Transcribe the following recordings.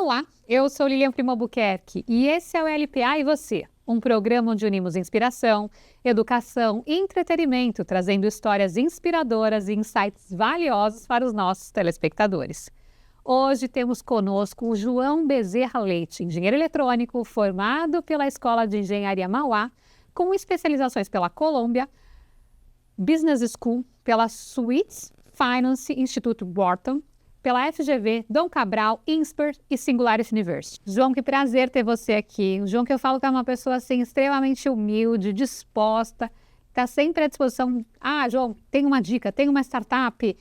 Olá, eu sou Lilian Primo Albuquerque e esse é o LPA e Você, um programa onde unimos inspiração, educação e entretenimento, trazendo histórias inspiradoras e insights valiosos para os nossos telespectadores. Hoje temos conosco o João Bezerra Leite, engenheiro eletrônico, formado pela Escola de Engenharia Mauá, com especializações pela Columbia Business School, pela Swiss Finance Institute Wharton, pela FGV, Dom Cabral, INSPER e Singularity University. João, que prazer ter você aqui. O João, que eu falo que é uma pessoa assim, extremamente humilde, disposta, está sempre à disposição. João, tem uma dica, tem uma startup,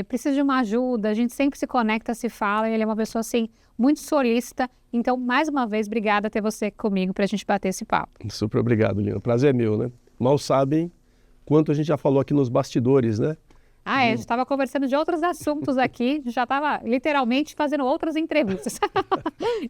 precisa de uma ajuda, a gente sempre se conecta, se fala, ele é uma pessoa assim, muito solícita. Então, mais uma vez, obrigada por ter você comigo para a gente bater esse papo. Super obrigado, Lina. O prazer é meu, né? Mal sabem quanto a gente já falou aqui nos bastidores, né? A gente estava conversando de outros assuntos aqui, já estava literalmente fazendo outras entrevistas.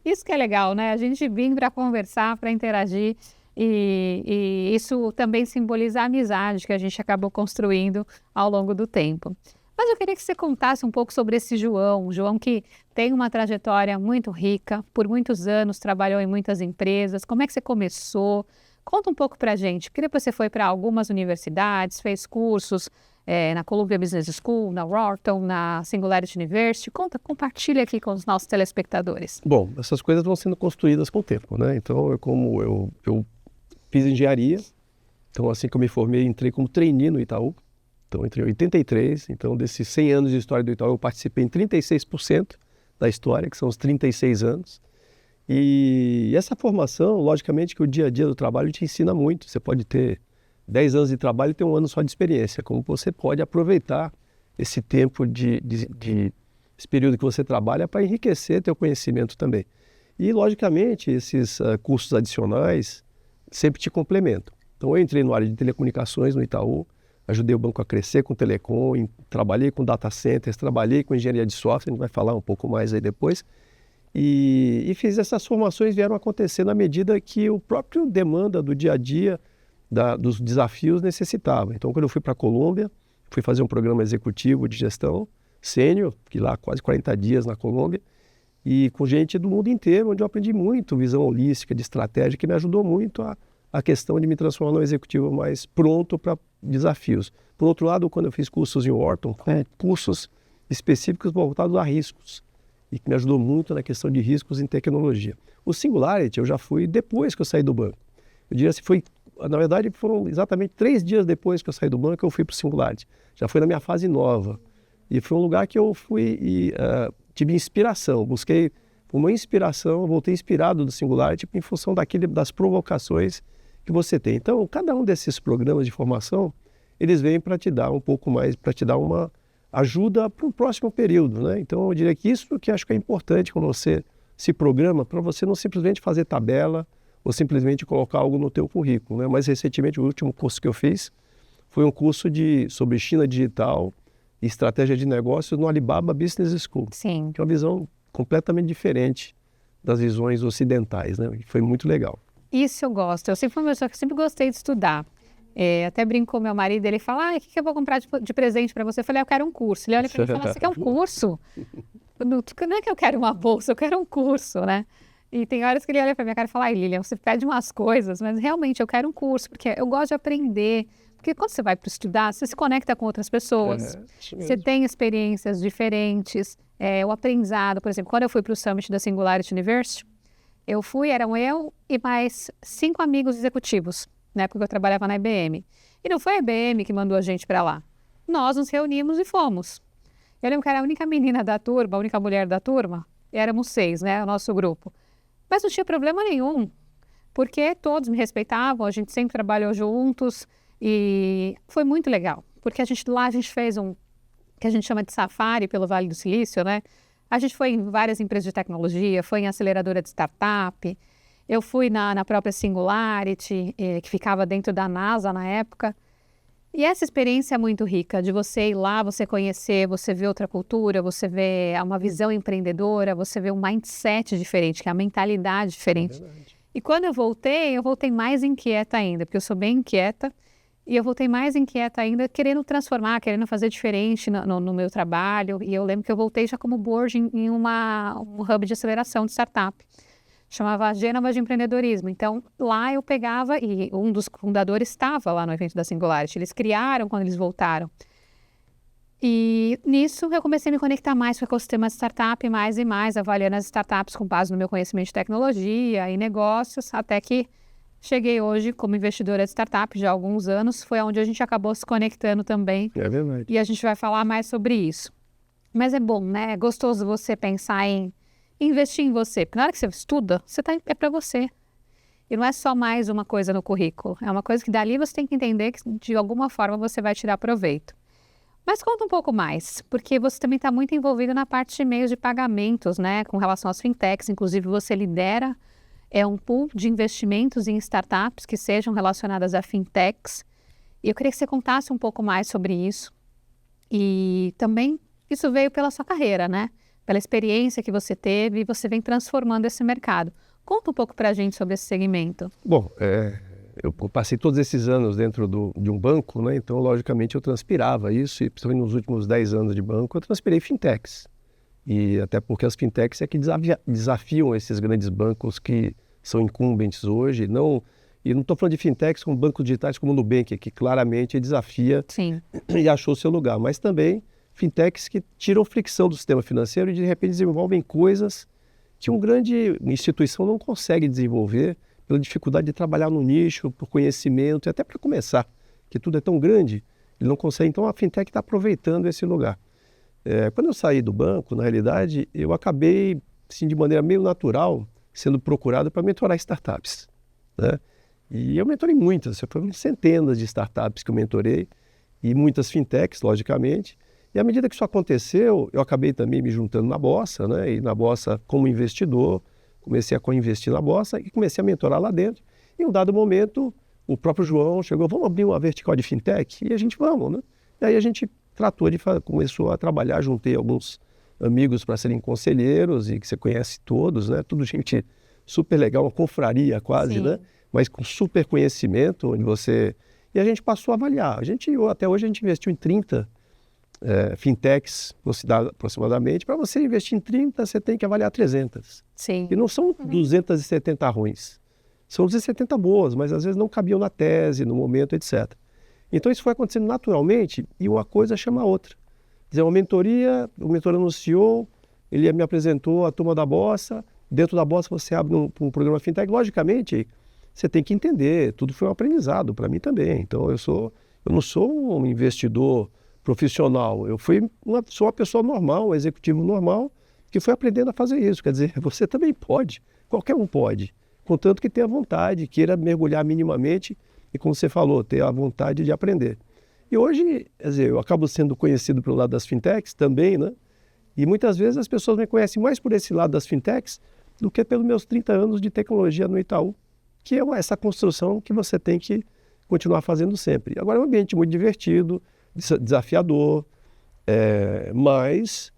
Isso que é legal, né? A gente vem para conversar, para interagir e isso também simboliza a amizade que a gente acabou construindo ao longo do tempo. Mas eu queria que você contasse um pouco sobre esse João, o João que tem uma trajetória muito rica, por muitos anos trabalhou em muitas empresas. Como é que você começou? Conta um pouco para a gente, porque depois você foi para algumas universidades, fez cursos, na Columbia Business School, na Wharton, na Singularity University. Compartilha aqui com os nossos telespectadores. Bom, essas coisas vão sendo construídas com o tempo, né? Então, eu fiz engenharia, então assim que eu me formei, entrei como trainee no Itaú. Então, entrei em 83, então desses 100 anos de história do Itaú, eu participei em 36% da história, que são os 36 anos. E essa formação, logicamente que o dia a dia do trabalho te ensina muito. Você pode ter 10 anos de trabalho e ter um ano só de experiência. Como você pode aproveitar esse tempo esse período que você trabalha para enriquecer teu conhecimento também. E, logicamente, esses cursos adicionais sempre te complementam. Então, eu entrei na área de telecomunicações no Itaú, ajudei o banco a crescer com telecom, trabalhei com data centers, trabalhei com engenharia de software, a gente vai falar um pouco mais aí depois. E fiz essas formações, vieram acontecer na medida que o próprio demanda do dia a dia, dos desafios necessitava. Então, quando eu fui para a Colômbia, fui fazer um programa executivo de gestão sênior, fiquei lá quase 40 dias na Colômbia, e com gente do mundo inteiro, onde eu aprendi muito visão holística, de estratégia, que me ajudou muito a questão de me transformar num executivo mais pronto para desafios. Por outro lado, quando eu fiz cursos em Wharton, cursos específicos voltados a riscos, e que me ajudou muito na questão de riscos em tecnologia. O Singularity eu já fui depois que eu saí do banco. Eu diria que na verdade, foram exatamente 3 dias depois que eu saí do banco que eu fui para o Singularity. Já foi na minha fase nova. E foi um lugar que eu fui e tive inspiração. Busquei uma inspiração, voltei inspirado do Singularity em função das provocações que você tem. Então, cada um desses programas de formação, eles vêm para te dar um pouco mais, para te dar uma ajuda para o próximo período, né? Então, eu diria que isso que acho que é importante quando você se programa, para você não simplesmente fazer tabela ou simplesmente colocar algo no teu currículo, né? Mais recentemente, o último curso que eu fiz foi um curso sobre China digital e estratégia de negócios no Alibaba Business School. Sim. Que é uma visão completamente diferente das visões ocidentais, né? E foi muito legal. Isso eu gosto. Eu sempre fui uma pessoa que sempre gostei de estudar. Até brinco com meu marido, ele fala, o que eu vou comprar de presente para você? Eu falei, eu quero um curso. Ele olha para mim e fala, você quer um curso? Não é que eu quero uma bolsa, eu quero um curso, né? E tem horas que ele olha para minha cara e fala, Lilian, você pede umas coisas, mas realmente eu quero um curso, porque eu gosto de aprender. Porque quando você vai para estudar, você se conecta com outras pessoas, você tem experiências diferentes, o aprendizado. Por exemplo, quando eu fui para o Summit da Singularity University, eram eu e mais 5 amigos executivos, na época que eu trabalhava na IBM. E não foi a IBM que mandou a gente para lá. Nós nos reunimos e fomos. Eu lembro que era a única menina da turma, a única mulher da turma, éramos 6, né, o nosso grupo. Mas não tinha problema nenhum, porque todos me respeitavam, a gente sempre trabalhou juntos e foi muito legal. Porque a gente fez que a gente chama de safari pelo Vale do Silício, né? A gente foi em várias empresas de tecnologia, foi em aceleradora de startup, eu fui na própria Singularity, que ficava dentro da NASA na época. E essa experiência é muito rica, de você ir lá, você conhecer, você ver outra cultura, você ver uma visão empreendedora, você ver um mindset diferente, que é a mentalidade diferente. E quando eu voltei mais inquieta ainda, porque eu sou bem inquieta E eu voltei mais inquieta ainda, querendo transformar, querendo fazer diferente no meu trabalho. E eu lembro que eu voltei já como board em um hub de aceleração de startup. Chamava Gênova de Empreendedorismo. Então, lá eu pegava, e um dos fundadores estava lá no evento da Singularity. Eles criaram quando eles voltaram. E nisso eu comecei a me conectar mais com o ecossistema de startup, mais e mais, avaliando as startups com base no meu conhecimento de tecnologia e negócios, até que cheguei hoje como investidora de startup já há alguns anos, foi onde a gente acabou se conectando também. É verdade. E a gente vai falar mais sobre isso. Mas é bom, né? É gostoso você pensar em investir em você, porque na hora que você estuda, é para você. E não é só mais uma coisa no currículo, é uma coisa que dali você tem que entender que de alguma forma você vai tirar proveito. Mas conta um pouco mais, porque você também está muito envolvido na parte de meios de pagamentos, né? Com relação às fintechs, inclusive você lidera um pool de investimentos em startups que sejam relacionadas a fintechs. E eu queria que você contasse um pouco mais sobre isso. E também isso veio pela sua carreira, né? Pela experiência que você teve e você vem transformando esse mercado. Conta um pouco para a gente sobre esse segmento. Bom, eu passei todos esses anos dentro de um banco, né? Então, logicamente, eu transpirava isso, e principalmente nos últimos 10 anos de banco, eu transpirei fintechs. E até porque as fintechs é que desafiam esses grandes bancos que são incumbentes hoje. E não estou falando de fintechs como bancos digitais como o Nubank, que claramente desafia Sim. E achou seu lugar, mas também fintechs que tiram fricção do sistema financeiro e de repente desenvolvem coisas que uma grande instituição não consegue desenvolver pela dificuldade de trabalhar no nicho, por conhecimento e até para começar, que tudo é tão grande, ele não consegue. Então a fintech está aproveitando esse lugar. Quando eu saí do banco, na realidade, eu acabei, assim, de maneira meio natural, sendo procurado para mentorar startups, né? E eu mentorei muitas, foram centenas de startups que eu mentorei, e muitas fintechs, logicamente. E à medida que isso aconteceu, eu acabei também me juntando na Bossa, né? E na Bossa, como investidor, comecei a co-investir na Bossa e comecei a mentorar lá dentro. E em um dado momento, o próprio João chegou, vamos abrir uma vertical de fintech? E a gente vamos, né? E aí a gente começou a trabalhar, juntei alguns amigos para serem conselheiros, e que você conhece todos, né? Tudo gente super legal, uma confraria quase, né? Mas com super conhecimento, onde você... E a gente passou a avaliar. Até hoje a gente investiu em 30 fintechs aproximadamente. Para você investir em 30, você tem que avaliar 300. Sim. E não são 270 ruins. São 270 boas, mas às vezes não cabiam na tese, no momento, etc. Então isso foi acontecendo naturalmente e uma coisa chama a outra. Quer dizer, o mentor anunciou, ele me apresentou a turma da Bossa. Dentro da Bossa você abre um programa fintech. Logicamente, você tem que entender, tudo foi um aprendizado para mim também. Então eu não sou um investidor profissional, sou uma pessoa normal, um executivo normal, que foi aprendendo a fazer isso. Quer dizer, você também pode, qualquer um pode, contanto que tenha vontade, queira mergulhar minimamente e, como você falou, ter a vontade de aprender. E hoje, quer dizer, eu acabo sendo conhecido pelo lado das fintechs também, né? E muitas vezes as pessoas me conhecem mais por esse lado das fintechs do que pelos meus 30 anos de tecnologia no Itaú, que é essa construção que você tem que continuar fazendo sempre. Agora é um ambiente muito divertido, desafiador, mas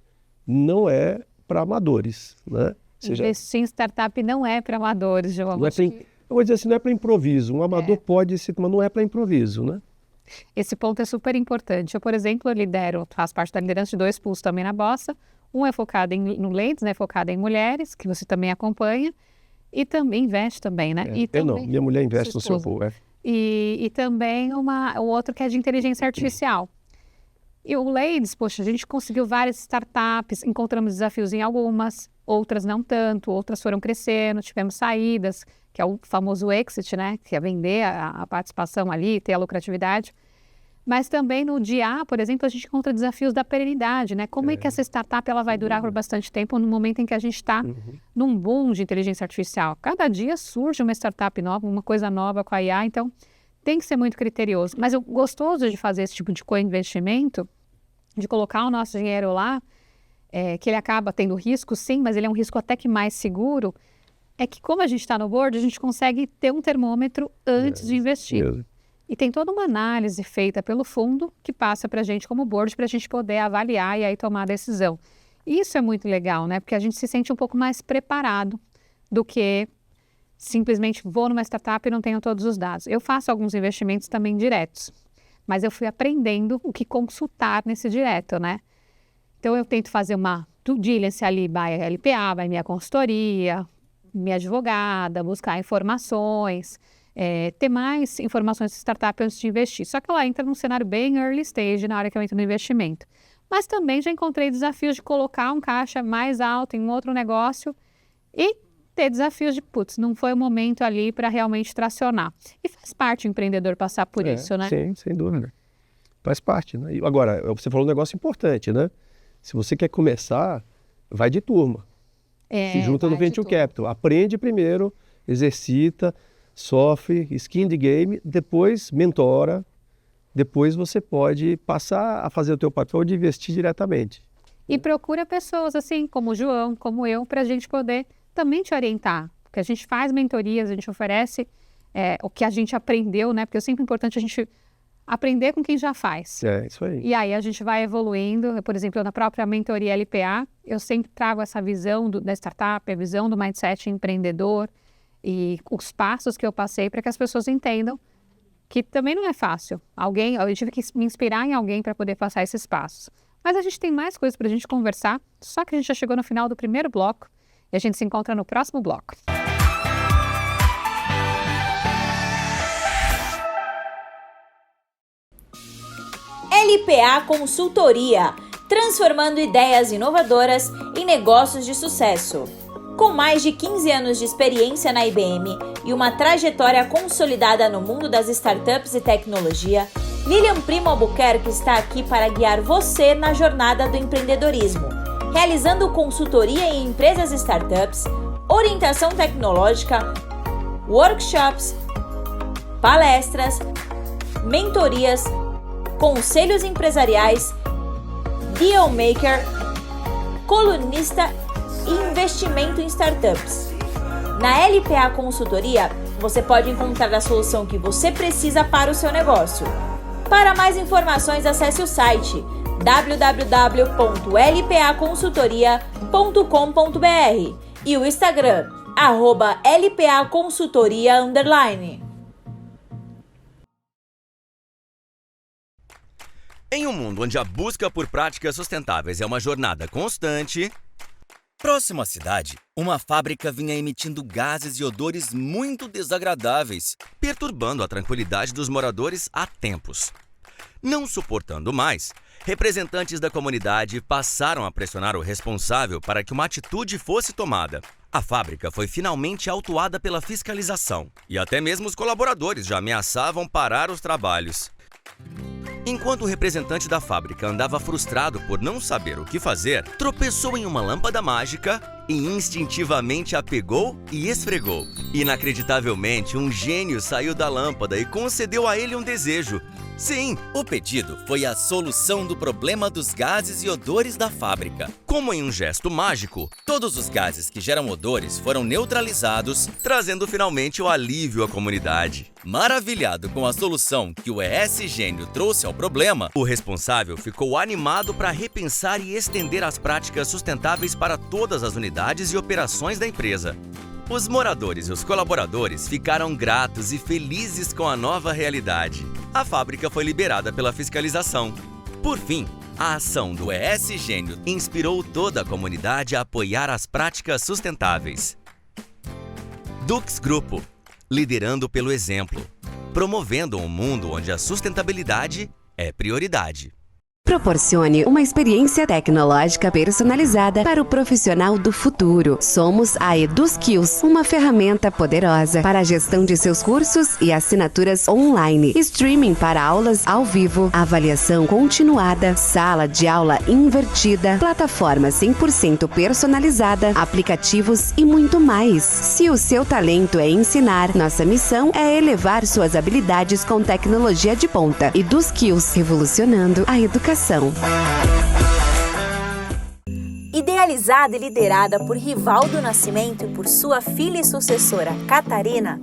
não é para amadores, né? Investir em startup não é para amadores, João. Eu vou dizer assim, não é para improviso. Um amador pode ser, mas não é para improviso, né? Esse ponto é super importante. Eu, por exemplo, faço parte da liderança de 2 pools também na Bossa. Um é focado no Ladies, né? Focado em mulheres, que você também acompanha. E também investe também, né? Minha mulher investe no seu pool. E também o outro que é de inteligência artificial. E o Ladies, poxa, a gente conseguiu várias startups, encontramos desafios em algumas, outras não tanto, outras foram crescendo, tivemos saídas, que é o famoso exit, né? Que é vender a participação ali, ter a lucratividade. Mas também no dia, por exemplo, a gente encontra desafios da perenidade, né? Como é que essa startup ela vai durar por bastante tempo no momento em que a gente está num boom de inteligência artificial? Cada dia surge uma startup nova, uma coisa nova com a IA, então tem que ser muito criterioso. Mas o gostoso de fazer esse tipo de co-investimento, de colocar o nosso dinheiro lá, que ele acaba tendo risco, sim, mas ele é um risco até que mais seguro, é que como a gente está no board, a gente consegue ter um termômetro antes de investir. E tem toda uma análise feita pelo fundo que passa para a gente como board para a gente poder avaliar e aí tomar a decisão. E isso é muito legal, né? Porque a gente se sente um pouco mais preparado do que simplesmente vou numa startup e não tenho todos os dados. Eu faço alguns investimentos também diretos. mas eu fui aprendendo o que consultar nesse direto, né? Então, eu tento fazer uma due diligence ali, by LPA, by minha consultoria, minha advogada, buscar informações, ter mais informações de startup antes de investir. Só que ela entra num cenário bem early stage na hora que eu entro no investimento. Mas também já encontrei desafios de colocar um caixa mais alto em um outro negócio e ter desafios de, não foi o momento ali para realmente tracionar. E faz parte o empreendedor passar por isso, né? Sim, sem dúvida. Faz parte, né? E agora, você falou um negócio importante, né? Se você quer começar, vai de turma. Se junta no Venture Capital. Aprende primeiro, exercita, sofre, skin the game, depois mentora, depois você pode passar a fazer o teu papel de investir diretamente. E procura pessoas assim, como o João, como eu, para a gente poder também te orientar. Porque a gente faz mentorias, a gente oferece o que a gente aprendeu, né? Porque é sempre importante a gente aprender com quem já faz. Isso aí. E aí a gente vai evoluindo. Por exemplo, na própria mentoria LPA, eu sempre trago essa visão da startup, a visão do mindset empreendedor e os passos que eu passei para que as pessoas entendam que também não é fácil. Eu tive que me inspirar em alguém para poder passar esses passos. Mas a gente tem mais coisas para a gente conversar, só que a gente já chegou no final do primeiro bloco e a gente se encontra no próximo bloco. LPA Consultoria, transformando ideias inovadoras em negócios de sucesso. Com mais de 15 anos de experiência na IBM e uma trajetória consolidada no mundo das startups e tecnologia, Lilian Primo Albuquerque está aqui para guiar você na jornada do empreendedorismo, realizando consultoria em empresas e startups, orientação tecnológica, workshops, palestras, mentorias, conselhos empresariais, deal maker, colunista e investimento em startups. Na LPA Consultoria, você pode encontrar a solução que você precisa para o seu negócio. Para mais informações, acesse o site www.lpaconsultoria.com.br e o Instagram, @LPAconsultoria_. Em um mundo onde a busca por práticas sustentáveis é uma jornada constante, próximo à cidade, uma fábrica vinha emitindo gases e odores muito desagradáveis, perturbando a tranquilidade dos moradores há tempos. Não suportando mais, representantes da comunidade passaram a pressionar o responsável para que uma atitude fosse tomada. A fábrica foi finalmente autuada pela fiscalização, e até mesmo os colaboradores já ameaçavam parar os trabalhos. Enquanto o representante da fábrica andava frustrado por não saber o que fazer, tropeçou em uma lâmpada mágica e instintivamente a pegou e esfregou. Inacreditavelmente, um gênio saiu da lâmpada e concedeu a ele um desejo. Sim, o pedido foi a solução do problema dos gases e odores da fábrica. Como em um gesto mágico, todos os gases que geram odores foram neutralizados, trazendo finalmente o alívio à comunidade. Maravilhado com a solução que o ES Gênio trouxe ao problema, o responsável ficou animado para repensar e estender as práticas sustentáveis para todas as unidades e operações da empresa. Os moradores e os colaboradores ficaram gratos e felizes com a nova realidade. A fábrica foi liberada pela fiscalização. Por fim, a ação do ES Gênio inspirou toda a comunidade a apoiar as práticas sustentáveis. Dux Grupo, liderando pelo exemplo, promovendo um mundo onde a sustentabilidade é prioridade. Proporcione uma experiência tecnológica personalizada para o profissional do futuro. Somos a EduSkills, uma ferramenta poderosa para a gestão de seus cursos e assinaturas online, streaming para aulas ao vivo, avaliação continuada, sala de aula invertida, plataforma 100% personalizada, aplicativos e muito mais. Se o seu talento é ensinar, nossa missão é elevar suas habilidades com tecnologia de ponta. EduSkills, revolucionando a educação. Idealizada e liderada por Rivaldo Nascimento e por sua filha e sucessora, Catarina,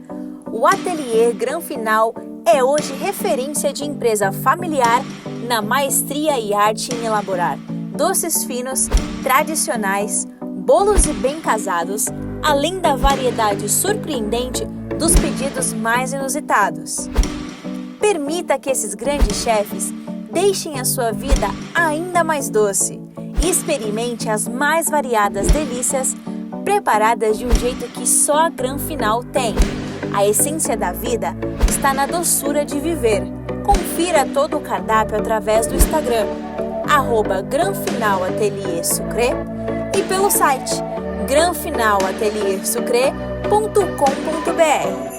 o Ateliê Gran Final é hoje referência de empresa familiar na maestria e arte em elaborar doces finos, tradicionais, bolos e bem casados, além da variedade surpreendente dos pedidos mais inusitados. Permita que esses grandes chefes deixem a sua vida ainda mais doce e experimente as mais variadas delícias preparadas de um jeito que só a Granfinal tem. A essência da vida está na doçura de viver. Confira todo o cardápio através do Instagram, @granfinalateliersucre, e pelo site granfinalateliersucre.com.br.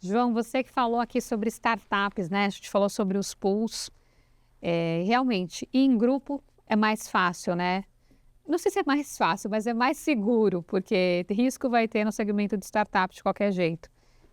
João, você que falou aqui sobre startups, né? A gente falou sobre os pools. Realmente, ir em grupo é mais fácil, né? Não sei se é mais fácil, mas é mais seguro, porque risco vai ter no segmento de startups de qualquer jeito.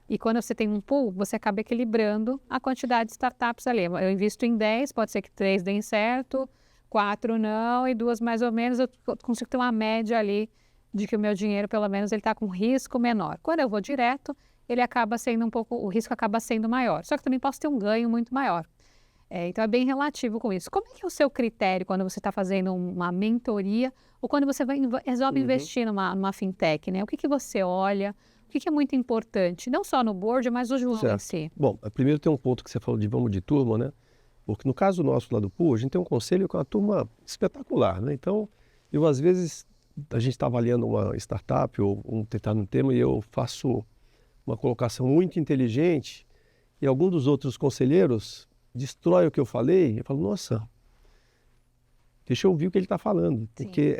E quando você tem um pool, você acaba equilibrando a quantidade de startups ali. Eu invisto em 10, pode ser que 3 deem certo, 4 não, e 2 mais ou menos, eu consigo ter uma média ali de que o meu dinheiro, pelo menos, ele está com risco menor. Quando eu vou direto, ele acaba sendo o risco acaba sendo maior. Só que também posso ter um ganho muito maior. Então é bem relativo com isso. Como é que é o seu critério quando você está fazendo uma mentoria ou quando você resolve investir numa fintech, né? O que você olha? O que é muito importante? Não só no board, mas o João em si. Bom, primeiro tem um ponto que você falou de vamos de turma, né? Porque no caso nosso lá do pool, a gente tem um conselho com uma turma espetacular, né? Então, às vezes, a gente está avaliando uma startup ou um determinado tema e eu faço uma colocação muito inteligente e algum dos outros conselheiros destrói o que eu falei, eu falo, nossa, deixa eu ouvir o que ele está falando. Sim. Porque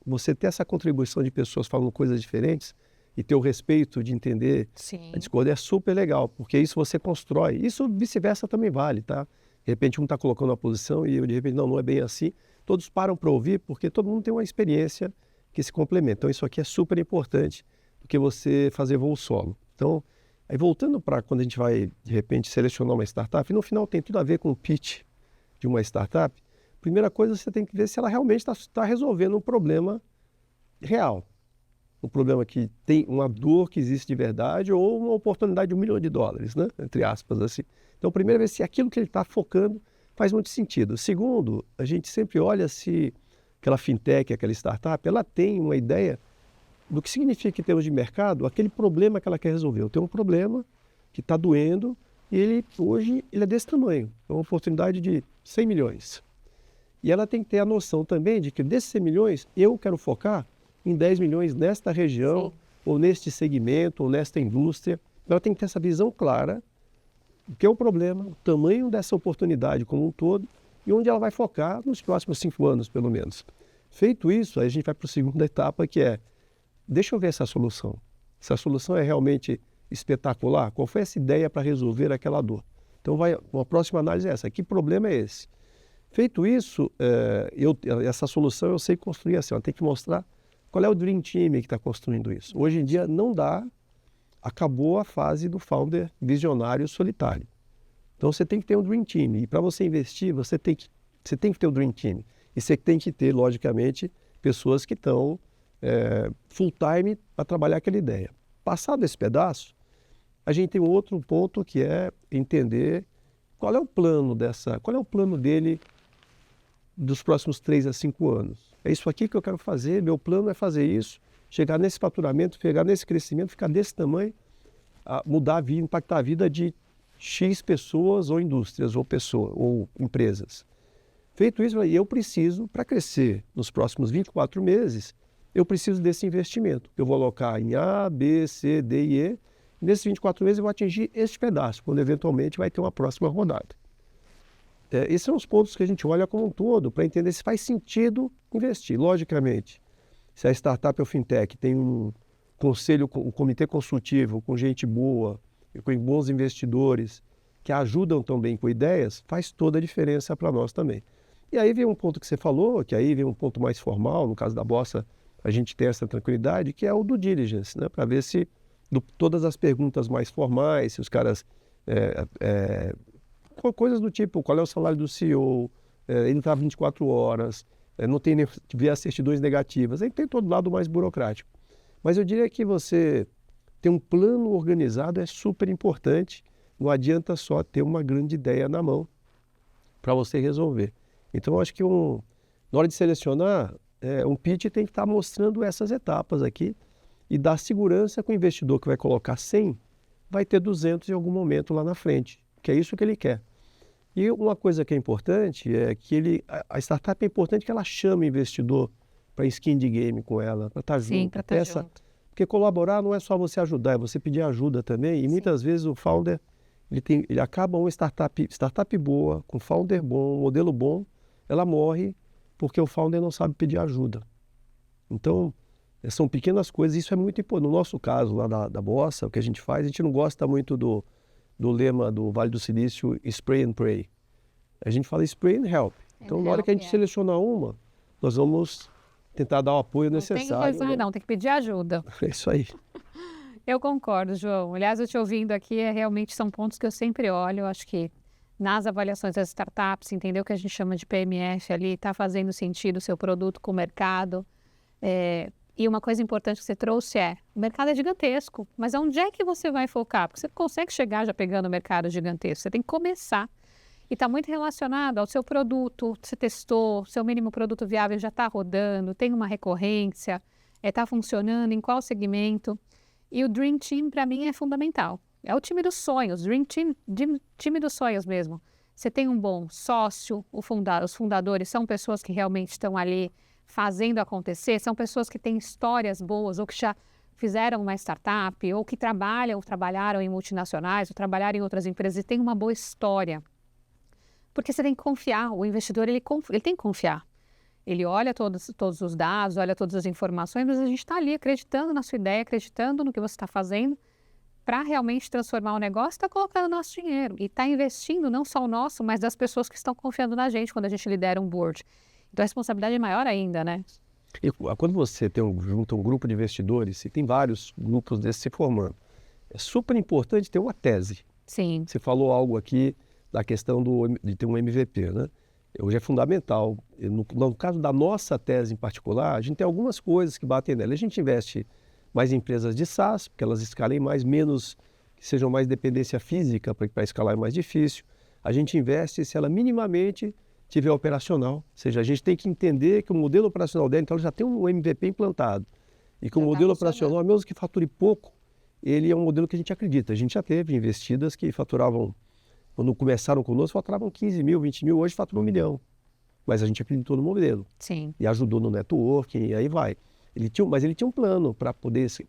você ter essa contribuição de pessoas falando coisas diferentes e ter o respeito de entender a discórdia é super legal, porque isso você constrói. Isso vice-versa também vale, tá? De repente um está colocando uma posição e eu de repente não é bem assim. Todos param para ouvir porque todo mundo tem uma experiência que se complementa. Então isso aqui é super importante do que você fazer voo solo. Então, aí voltando para quando a gente vai, de repente, selecionar uma startup, no final tem tudo a ver com o pitch de uma startup. Primeira coisa, você tem que ver se ela realmente está resolvendo um problema real. Um problema que tem uma dor que existe de verdade ou uma oportunidade de $1 milhão, né? Entre aspas, assim. Então, primeiro, ver se aquilo que ele está focando faz muito sentido. Segundo, a gente sempre olha se aquela fintech, aquela startup, ela tem uma ideia do que significa em termos de mercado aquele problema que ela quer resolver. Eu tenho um problema que está doendo e hoje ele é desse tamanho. É uma oportunidade de 100 milhões. E ela tem que ter a noção também de que desses 100 milhões eu quero focar em 10 milhões nesta região, ou neste segmento, ou nesta indústria. Ela tem que ter essa visão clara do que é o problema, o tamanho dessa oportunidade como um todo e onde ela vai focar nos próximos 5 anos, pelo menos. Feito isso, aí a gente vai para a segunda etapa, que é deixa eu ver essa solução. Se a solução é realmente espetacular, qual foi essa ideia para resolver aquela dor? Então, a próxima análise é essa. Que problema é esse? Feito isso, essa solução eu sei construir assim. Tem que mostrar qual é o Dream Team que está construindo isso. Hoje em dia não dá, acabou a fase do founder visionário solitário. Então, você tem que ter um Dream Team. E para você investir, você tem que ter o Dream Team. E você tem que ter, logicamente, pessoas que estão full time para trabalhar aquela ideia. Passado esse pedaço, a gente tem um outro ponto que é entender qual é o plano dele dos próximos 3 a 5 anos. É isso aqui que eu quero fazer, meu plano é fazer isso, chegar nesse faturamento, chegar nesse crescimento, ficar desse tamanho, mudar a vida, impactar a vida de X pessoas ou indústrias ou empresas. Feito isso, eu preciso, para crescer nos próximos 24 meses, eu preciso desse investimento. Eu vou alocar em A, B, C, D e E. E nesses 24 meses eu vou atingir este pedaço, quando eventualmente vai ter uma próxima rodada. Esses são os pontos que a gente olha como um todo para entender se faz sentido investir. Logicamente, se a startup ou fintech tem um conselho, um comitê consultivo com gente boa, com bons investidores, que ajudam também com ideias, faz toda a diferença para nós também. E aí vem um ponto que você falou, que aí vem um ponto mais formal, no caso da Bossa, a gente tem essa tranquilidade, que é o due diligence, né? Para ver se todas as perguntas mais formais, se os caras... coisas do tipo, qual é o salário do CEO, ele está 24 horas, não tem ver as certidões negativas, aí tem todo o lado mais burocrático. Mas eu diria que você ter um plano organizado é super importante, não adianta só ter uma grande ideia na mão para você resolver. Então, eu acho que Na hora de selecionar, um pitch tem que estar mostrando essas etapas aqui e dar segurança que o investidor que vai colocar 100 vai ter 200 em algum momento lá na frente, que é isso que ele quer. E uma coisa que é importante é que a startup é importante que ela chame o investidor para skin de game com ela, para estar junto. Sim, para estar junto. Porque colaborar não é só você ajudar, é você pedir ajuda também. E muitas vezes o founder, ele acaba uma startup boa, com founder bom, um modelo bom, ela morre porque o founder não sabe pedir ajuda. Então, são pequenas coisas, isso é muito importante. No nosso caso, lá da Bossa, o que a gente faz, a gente não gosta muito do lema do Vale do Silício, spray and pray. A gente fala spray and help. Então, na hora que a gente seleciona uma, nós vamos tentar dar o apoio necessário. Não, tem que pedir ajuda. É isso aí. Eu concordo, João. Aliás, eu te ouvindo aqui, realmente são pontos que eu sempre olho. Eu acho que nas avaliações das startups, entender o que a gente chama de PMF ali, está fazendo sentido o seu produto com o mercado. E uma coisa importante que você trouxe o mercado é gigantesco, mas onde é que você vai focar? Porque você não consegue chegar já pegando o mercado gigantesco, você tem que começar. E está muito relacionado ao seu produto, você testou, seu mínimo produto viável já está rodando, tem uma recorrência, está funcionando, em qual segmento. E o Dream Team, para mim, é fundamental. É o time dos sonhos, Dream Team, time dos sonhos mesmo. Você tem um bom sócio, os fundadores são pessoas que realmente estão ali fazendo acontecer, são pessoas que têm histórias boas ou que já fizeram uma startup ou que trabalharam em multinacionais ou trabalharam em outras empresas e têm uma boa história. Porque você tem que confiar, o investidor ele tem que confiar. Ele olha todos os dados, olha todas as informações, mas a gente está ali acreditando na sua ideia, acreditando no que você está fazendo para realmente transformar o negócio, está colocando nosso dinheiro e está investindo não só o nosso, mas das pessoas que estão confiando na gente quando a gente lidera um board. Então a responsabilidade é maior ainda, né? E quando você junta um grupo de investidores, e tem vários grupos desses se formando, é super importante ter uma tese. Sim. Você falou algo aqui da questão de ter um MVP, né? Hoje é fundamental. No caso da nossa tese em particular, a gente tem algumas coisas que batem nela. A gente investe mais em empresas de SaaS, porque elas escalem menos, que sejam mais dependência física, para escalar é mais difícil. A gente investe se ela minimamente tiver operacional, ou seja, a gente tem que entender que o modelo operacional dela, então ela já tem um MVP implantado, e que o modelo operacional, mesmo que fature pouco, ele é um modelo que a gente acredita. A gente já teve investidas que faturavam, quando começaram conosco, faturavam 15 mil, 20 mil, hoje faturam 1 milhão. Mas a gente acreditou no modelo. Sim. E ajudou no networking, e aí vai. Mas ele tinha um plano para poder se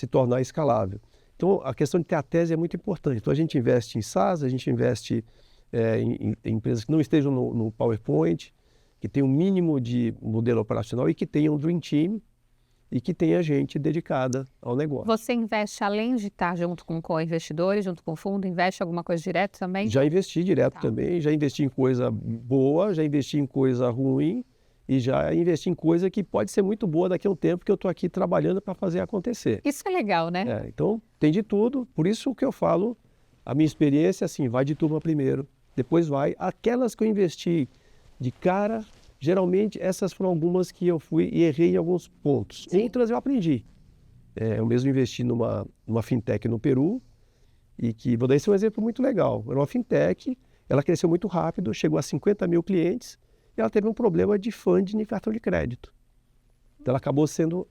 tornar escalável. Então, a questão de ter a tese é muito importante. Então, a gente investe em SaaS, a gente investe em empresas que não estejam no PowerPoint, que tenham um mínimo de modelo operacional e que tenham um Dream Team e que tenha gente dedicada ao negócio. Você investe, além de estar junto com co-investidores, junto com o fundo, investe alguma coisa direto também? Já investi direto também, já investi em coisa boa, já investi em coisa ruim e já investi em coisa que pode ser muito boa daqui a um tempo que eu estou aqui trabalhando para fazer acontecer. Isso é legal, né? Então, tem de tudo, por isso que eu falo, a minha experiência, assim, vai de turma primeiro, depois vai. Aquelas que eu investi de cara, geralmente essas foram algumas que eu fui e errei em alguns pontos. Sim. Outras eu aprendi. Eu mesmo investi numa fintech no Peru, e que, vou dar esse um exemplo muito legal. Era uma fintech, ela cresceu muito rápido, chegou a 50 mil clientes, e ela teve um problema de funding de cartão de crédito. Então ela acabou sendo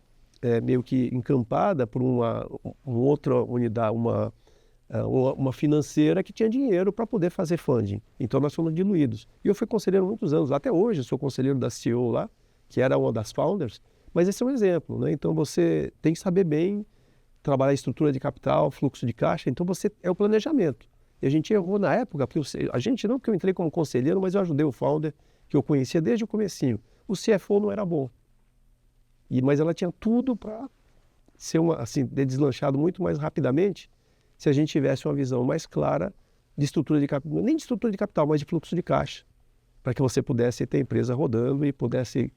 meio que encampada por uma outra unidade, uma financeira que tinha dinheiro para poder fazer funding. Então nós fomos diluídos. E eu fui conselheiro há muitos anos, até hoje eu sou conselheiro da CEO lá, que era uma das founders, mas esse é um exemplo, né? Então você tem que saber bem trabalhar a estrutura de capital, fluxo de caixa, então é o planejamento. E a gente errou na época, a gente não, porque eu entrei como conselheiro, mas eu ajudei o founder, que eu conhecia desde o comecinho. O CFO não era bom, mas ela tinha tudo para ser deslanchado muito mais rapidamente, se a gente tivesse uma visão mais clara de estrutura de capital, nem de estrutura de capital, mas de fluxo de caixa, para que você pudesse ter a empresa rodando e pudesse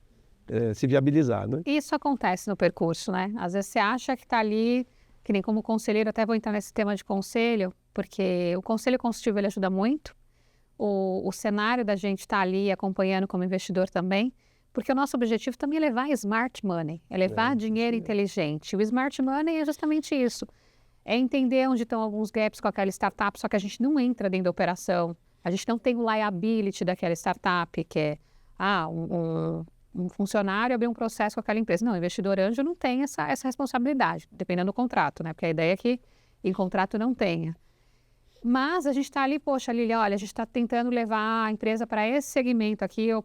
se viabilizar, né? Isso acontece no percurso, né? Às vezes você acha que está ali, que nem como conselheiro, até vou entrar nesse tema de conselho, porque o conselho consultivo ele ajuda muito, o cenário da gente está ali acompanhando como investidor também, porque o nosso objetivo também é levar smart money, é levar dinheiro inteligente. O smart money é justamente isso. É entender onde estão alguns gaps com aquela startup, só que a gente não entra dentro da operação. A gente não tem o liability daquela startup, que é um funcionário abrir um processo com aquela empresa. Não, o investidor anjo não tem essa responsabilidade, dependendo do contrato, né? Porque a ideia é que em contrato não tenha. Mas a gente está ali, poxa, Lília, olha, a gente está tentando levar a empresa para esse segmento aqui ou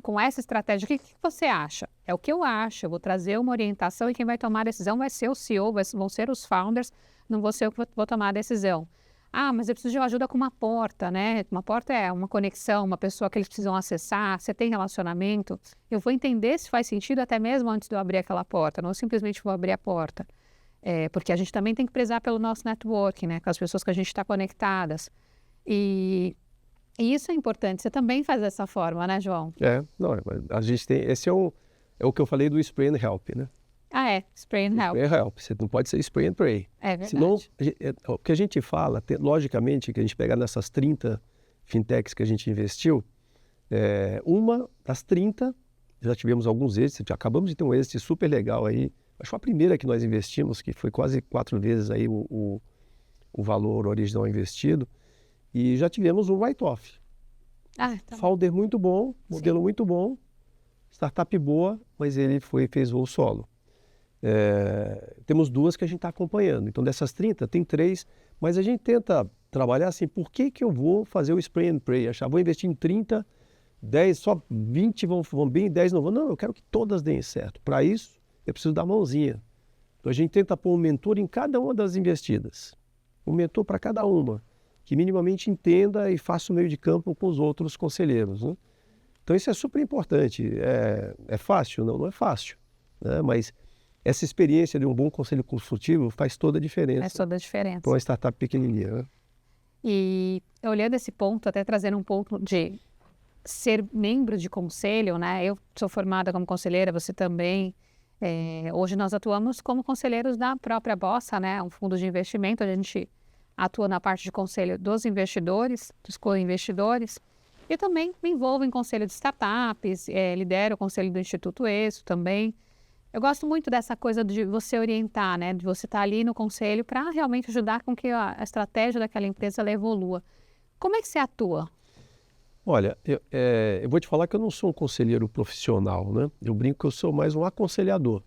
com essa estratégia. O que você acha? É o que eu acho. Eu vou trazer uma orientação e quem vai tomar a decisão vai ser o CEO, vão ser os founders, não vou ser eu que vou tomar a decisão. Ah, mas eu preciso de ajuda com uma porta, né? Uma porta é uma conexão, uma pessoa que eles precisam acessar, você tem relacionamento. Eu vou entender se faz sentido até mesmo antes de eu abrir aquela porta, não simplesmente vou abrir a porta. Porque a gente também tem que prezar pelo nosso networking, né? Com as pessoas que a gente está conectadas. E isso é importante. Você também faz dessa forma, né, João? Não, a gente tem... Esse é o que eu falei do spray and help, né? Spray and help. Spray and help. Você não pode ser spray and pray. É verdade. Senão, o que a gente fala, logicamente, que a gente pegar nessas 30 fintechs que a gente investiu, uma das 30, já tivemos alguns êxitos, já acabamos de ter um êxito super legal aí. Acho que a primeira que nós investimos, que foi quase 4 vezes aí o valor original investido, e já tivemos um write-off. Founder muito bom, modelo muito bom, startup boa, mas ele fez voo solo. Temos 2 que a gente está acompanhando. Então, dessas 30, tem 3, mas a gente tenta trabalhar assim, por que eu vou fazer o spray and pray? Vou investir em 30, 10, só 20 vão bem, 10 não vão. Não, eu quero que todas deem certo. Para isso, eu preciso dar mãozinha. Então, a gente tenta pôr um mentor em cada uma das investidas. Um mentor para cada uma, que minimamente entenda e faça o meio de campo com os outros conselheiros, né? Então, isso é super importante. É fácil? Não é fácil, né? Mas essa experiência de um bom conselho consultivo faz toda a diferença. Faz toda a diferença. Para uma startup pequenininha, né? E olhando esse ponto, até trazendo um ponto de ser membro de conselho, né? Eu sou formada como conselheira, você também. Hoje nós atuamos como conselheiros da própria Bossa, né? Um fundo de investimento, onde a gente atua na parte de conselho dos investidores, dos co-investidores, e também me envolvo em conselho de startups, lidero o conselho do Instituto ESSO também. Eu gosto muito dessa coisa de você orientar, né? De você estar ali no conselho para realmente ajudar com que a estratégia daquela empresa ela evolua. Como é que você atua? Olha, eu vou te falar que eu não sou um conselheiro profissional, né? Eu brinco que eu sou mais um aconselhador.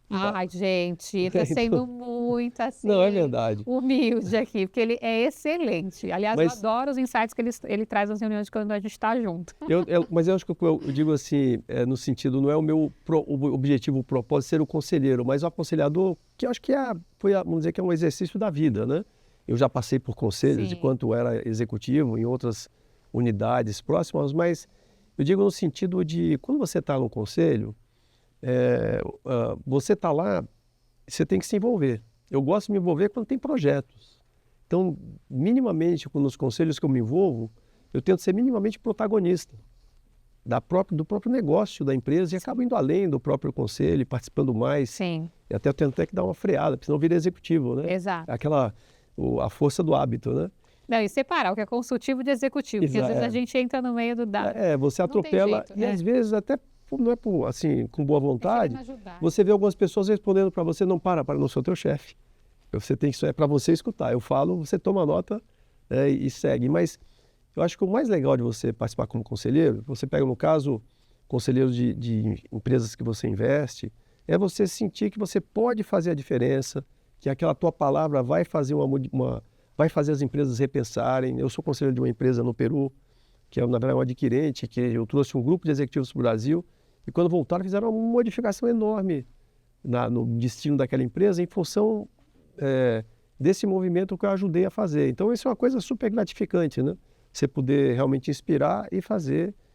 Ai, gente, está sendo muito assim. Não, é verdade. Humilde aqui, porque ele é excelente. Aliás, eu adoro os insights que ele traz nas reuniões quando a gente está junto. Mas eu acho que eu digo assim, no sentido, não é o meu objetivo, o propósito ser o conselheiro, mas o aconselhador, que eu acho que vamos dizer que é um exercício da vida, né? Eu já passei por conselhos de quanto era executivo em outras unidades próximas, mas eu digo no sentido de, quando você está no conselho, você está lá, você tem que se envolver. Eu gosto de me envolver quando tem projetos. Então, minimamente, nos conselhos que eu me envolvo, eu tento ser minimamente protagonista do próprio negócio da empresa e acabo indo além do próprio conselho, participando mais. Sim. E até eu tento que dar uma freada, porque senão vira executivo, né? Exato. A força do hábito, né? Não, e separar o que é consultivo de executivo, porque às vezes a gente entra no meio do dado. Você atropela, jeito, e às vezes até não é assim, com boa vontade, ajudar. você vê algumas pessoas respondendo para você, não sou teu chefe. Isso é para você escutar. Eu falo, você toma nota e segue. Mas eu acho que o mais legal de você participar como conselheiro, você pega no caso, conselheiros de empresas que você investe, é você sentir que você pode fazer a diferença, que aquela tua palavra vai fazer vai fazer as empresas repensarem. Eu sou conselheiro de uma empresa no Peru, que é, na verdade, um adquirente, que eu trouxe um grupo de executivos para o Brasil, e quando voltaram fizeram uma modificação enorme no destino daquela empresa em função desse movimento que eu ajudei a fazer. Então, isso é uma coisa super gratificante, né? Você poder realmente inspirar e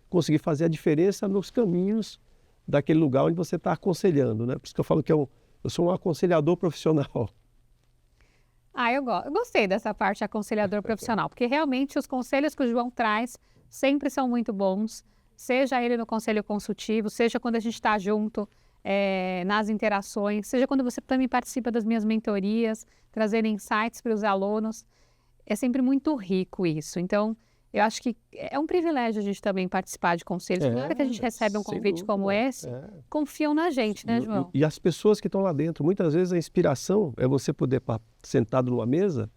conseguir fazer a diferença nos caminhos daquele lugar onde você está aconselhando, né? Por isso que eu falo que eu sou um aconselhador profissional. Eu gostei dessa parte aconselhador profissional, porque realmente os conselhos que o João traz sempre são muito bons, seja ele no conselho consultivo, seja quando a gente está junto nas interações, seja quando você também participa das minhas mentorias, trazendo insights para os alunos. É sempre muito rico isso. Então, eu acho que é um privilégio a gente também participar de conselhos. Na hora que a gente recebe um convite como esse, confiam na gente, né, João? E as pessoas que estão lá dentro, muitas vezes a inspiração é você poder estar sentado numa mesa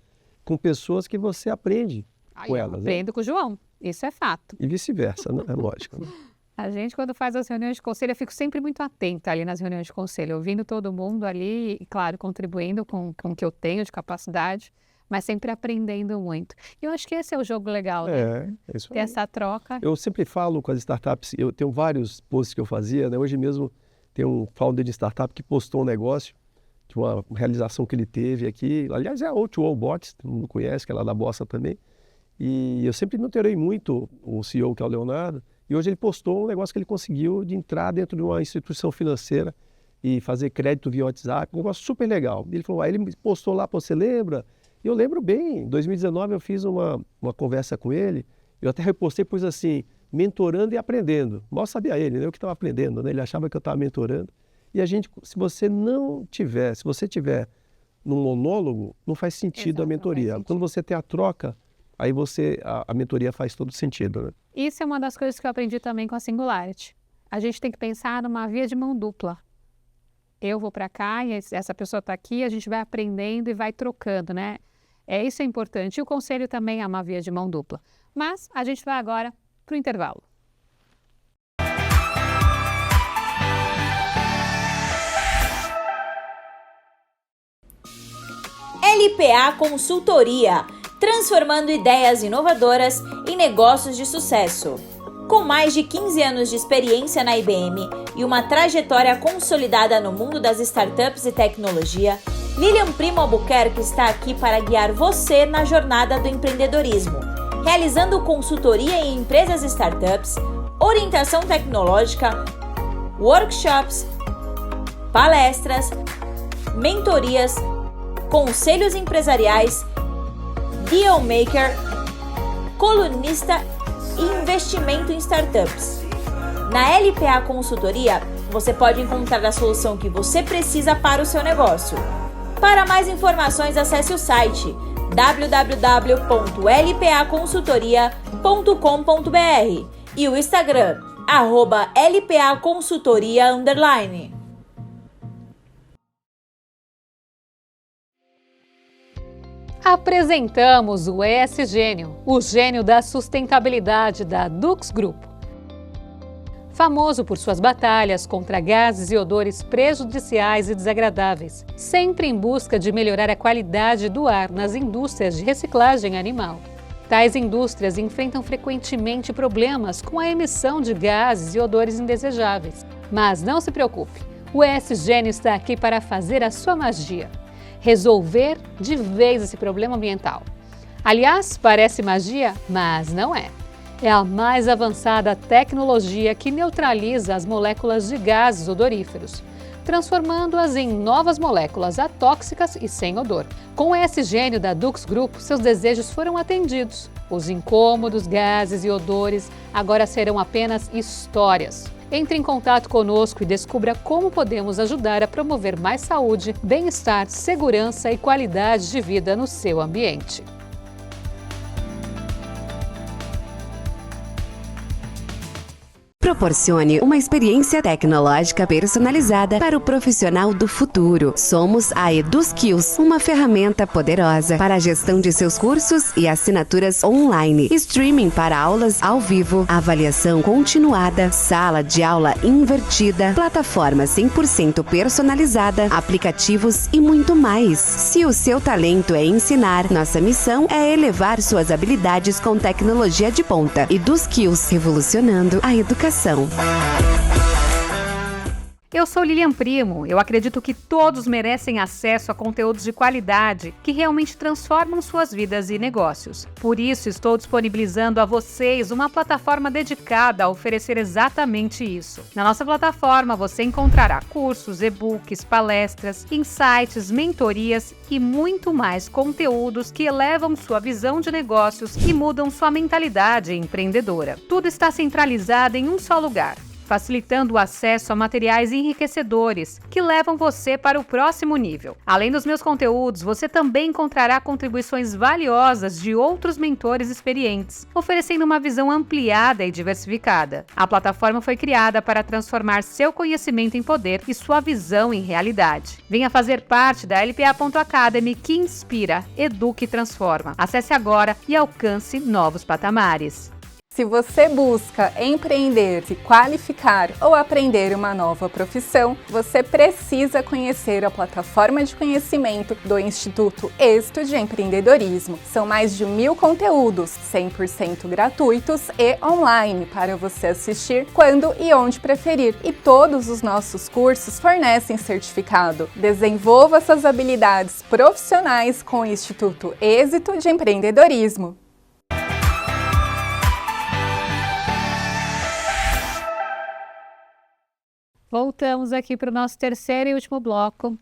com pessoas que você aprende. com elas. Aprendo com o João, isso é fato. E vice-versa, né? É lógico. Né? A gente, quando faz as reuniões de conselho, eu fico sempre muito atenta ali nas reuniões de conselho, ouvindo todo mundo ali e, claro, contribuindo com o que eu tenho de capacidade, mas sempre aprendendo muito. E eu acho que esse é o jogo legal, né? É isso aí. Ter essa troca. Eu sempre falo com as startups, eu tenho vários posts que eu fazia, né? Hoje mesmo tem um founder de startup que postou um negócio, de uma realização que ele teve aqui. Aliás, é a O2O Bots, todo mundo conhece, que é lá da Bossa também. E eu sempre mentorei muito o CEO, que é o Leonardo, e hoje ele postou um negócio que ele conseguiu de entrar dentro de uma instituição financeira e fazer crédito via WhatsApp, um negócio super legal. Ele falou, aí ele postou lá, você lembra? E eu lembro bem, em 2019 eu fiz uma conversa com ele, eu até repostei, pus assim, mentorando e aprendendo. Mal sabia ele, né? Eu que estava aprendendo, né? Ele achava que eu estava mentorando. E a gente, se você tiver num monólogo, não faz sentido a mentoria. Quando você tem a troca, aí a mentoria faz todo sentido, né? Isso é uma das coisas que eu aprendi também com a Singularity. A gente tem que pensar numa via de mão dupla. Eu vou para cá e essa pessoa está aqui, a gente vai aprendendo e vai trocando, né? Isso é importante. E o conselho também é uma via de mão dupla. Mas a gente vai agora para o intervalo. LPA Consultoria, transformando ideias inovadoras em negócios de sucesso. Com mais de 15 anos de experiência na IBM e uma trajetória consolidada no mundo das startups e tecnologia, Lilian Primo Albuquerque está aqui para guiar você na jornada do empreendedorismo, realizando consultoria em empresas e startups, orientação tecnológica, workshops, palestras, mentorias, conselhos empresariais, deal maker, colunista e investimento em startups. Na LPA Consultoria, você pode encontrar a solução que você precisa para o seu negócio. Para mais informações, acesse o site www.lpaconsultoria.com.br e o Instagram, @lpaconsultoria_. Apresentamos o ESGênio, o gênio da sustentabilidade da Dux Grupo. Famoso por suas batalhas contra gases e odores prejudiciais e desagradáveis, sempre em busca de melhorar a qualidade do ar nas indústrias de reciclagem animal. Tais indústrias enfrentam frequentemente problemas com a emissão de gases e odores indesejáveis. Mas não se preocupe, o ESGênio está aqui para fazer a sua magia. Resolver de vez esse problema ambiental. Aliás, parece magia, mas não é. É a mais avançada tecnologia que neutraliza as moléculas de gases odoríferos, transformando-as em novas moléculas atóxicas e sem odor. Com o ESGênio da Dux Group, seus desejos foram atendidos. Os incômodos gases e odores agora serão apenas histórias. Entre em contato conosco e descubra como podemos ajudar a promover mais saúde, bem-estar, segurança e qualidade de vida no seu ambiente. Proporcione uma experiência tecnológica personalizada para o profissional do futuro. Somos a EduSkills, uma ferramenta poderosa para a gestão de seus cursos e assinaturas online, streaming para aulas ao vivo, avaliação continuada, sala de aula invertida, plataforma 100% personalizada, aplicativos e muito mais. Se o seu talento é ensinar, nossa missão é elevar suas habilidades com tecnologia de ponta. EduSkills, revolucionando a educação. Eu sou Lilian Primo. Eu acredito que todos merecem acesso a conteúdos de qualidade que realmente transformam suas vidas e negócios. Por isso, estou disponibilizando a vocês uma plataforma dedicada a oferecer exatamente isso. Na nossa plataforma, você encontrará cursos, e-books, palestras, insights, mentorias e muito mais conteúdos que elevam sua visão de negócios e mudam sua mentalidade empreendedora. Tudo está centralizado em um só lugar. facilitando o acesso a materiais enriquecedores que levam você para o próximo nível. Além dos meus conteúdos, você também encontrará contribuições valiosas de outros mentores experientes, oferecendo uma visão ampliada e diversificada. A plataforma foi criada para transformar seu conhecimento em poder e sua visão em realidade. Venha fazer parte da LPA.Academy, que inspira, educa e transforma. Acesse agora e alcance novos patamares. Se você busca empreender, se qualificar ou aprender uma nova profissão, você precisa conhecer a plataforma de conhecimento do Instituto Êxito de Empreendedorismo. São mais de 1000 conteúdos, 100% gratuitos e online, para você assistir quando e onde preferir. E todos os nossos cursos fornecem certificado. Desenvolva suas habilidades profissionais com o Instituto Êxito de Empreendedorismo. Voltamos aqui para o nosso terceiro e último bloco.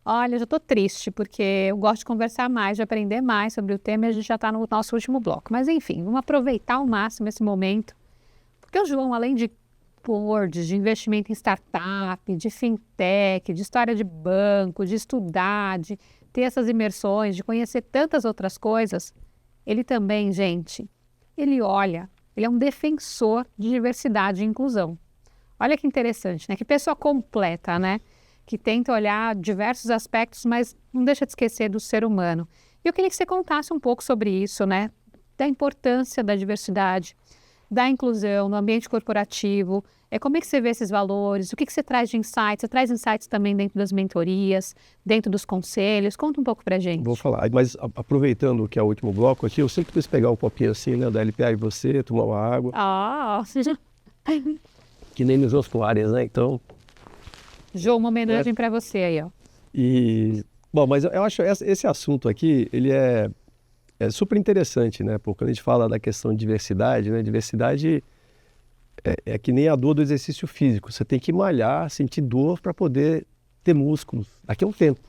Olha, eu já estou triste, porque eu gosto de conversar mais, de aprender mais sobre o tema, e a gente já está no nosso último bloco. Mas enfim, vamos aproveitar ao máximo esse momento, porque o João, além de boards, de investimento em startup, de fintech, de história de banco, de estudar, de ter essas imersões, de conhecer tantas outras coisas, ele também, gente, ele é um defensor de diversidade e inclusão. Olha que interessante, né? Que pessoa completa, né? Que tenta olhar diversos aspectos, mas não deixa de esquecer do ser humano. E eu queria que você contasse um pouco sobre isso, né? Da importância da diversidade, da inclusão no ambiente corporativo. Como é que você vê esses valores? O que você traz de insights? Você traz insights também dentro das mentorias, dentro dos conselhos? Conta um pouco pra gente. Vou falar, mas aproveitando que é o último bloco aqui, eu sempre quis pegar um copinho assim, né? Da LPA e você, tomar uma água. Que nem nos outros polares, né? Então... João, uma homenagem para você aí, ó. Bom, mas eu acho esse assunto aqui, ele é super interessante, né? Porque quando a gente fala da questão de diversidade, né? Diversidade é que nem a dor do exercício físico. Você tem que malhar, sentir dor para poder ter músculos. Daqui a um tempo.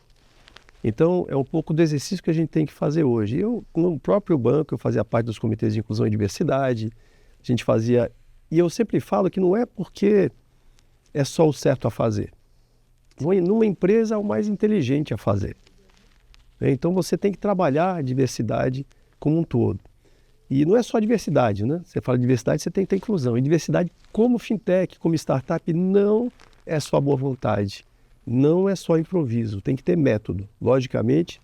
Então, é um pouco do exercício que a gente tem que fazer hoje. Eu, no próprio banco, eu fazia parte dos comitês de inclusão e diversidade. A gente fazia... E eu sempre falo que não é porque é só o certo a fazer. Numa empresa é o mais inteligente a fazer. Então você tem que trabalhar a diversidade como um todo. E não é só diversidade, né? Você fala diversidade, você tem que ter inclusão. E diversidade como fintech, como startup, não é só boa vontade. Não é só improviso. Tem que ter método. Logicamente,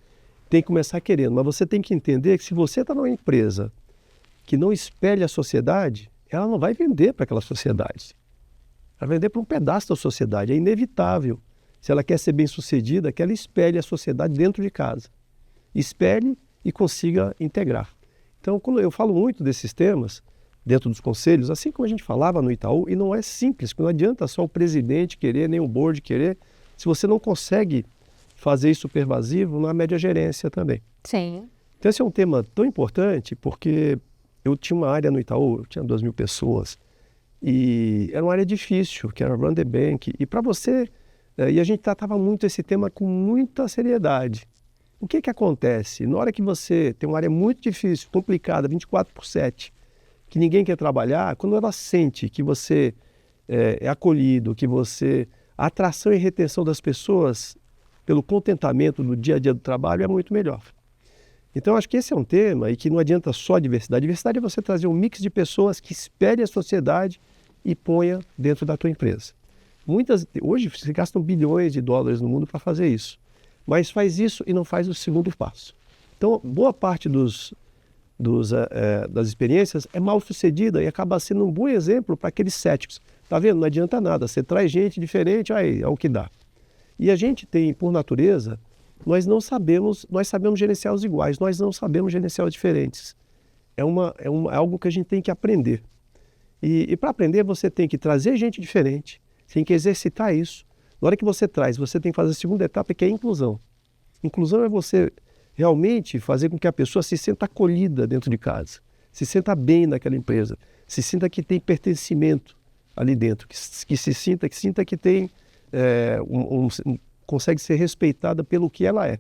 tem que começar querendo. Mas você tem que entender que se você está numa empresa que não espelha a sociedade, ela não vai vender para aquela sociedade. Ela vai vender para um pedaço da sociedade. É inevitável. Se ela quer ser bem-sucedida, que ela espelhe a sociedade dentro de casa. Espelhe e consiga integrar. Então, quando eu falo muito desses temas, dentro dos conselhos, assim como a gente falava no Itaú, e não é simples, porque não adianta só o presidente querer, nem o board querer, se você não consegue fazer isso pervasivo na média gerência também. Sim. Então, esse é um tema tão importante, porque... Eu tinha uma área no Itaú, eu tinha 2.000 pessoas, e era uma área difícil, que era Run the Bank, e para você, e a gente tratava muito esse tema com muita seriedade. O que acontece? Na hora que você tem uma área muito difícil, complicada, 24/7, que ninguém quer trabalhar, quando ela sente que você é acolhido, que você... A atração e retenção das pessoas pelo contentamento do dia a dia do trabalho é muito melhor. Então, acho que esse é um tema e que não adianta só a diversidade. A diversidade é você trazer um mix de pessoas que espelhem a sociedade e ponha dentro da tua empresa. Hoje, se gastam bilhões de dólares no mundo para fazer isso. Mas faz isso e não faz o segundo passo. Então, boa parte das experiências é mal sucedida e acaba sendo um bom exemplo para aqueles céticos. Tá vendo? Não adianta nada. Você traz gente diferente, aí é o que dá. E a gente tem, por natureza... Nós sabemos gerenciar os iguais, nós não sabemos gerenciar os diferentes. É algo que a gente tem que aprender. E para aprender, você tem que trazer gente diferente, tem que exercitar isso. Na hora que você traz, você tem que fazer a segunda etapa, que é a inclusão. Inclusão é você realmente fazer com que a pessoa se sinta acolhida dentro de casa, se sinta bem naquela empresa, se sinta que tem pertencimento ali dentro, que se sinta que tem consegue ser respeitada pelo que ela é.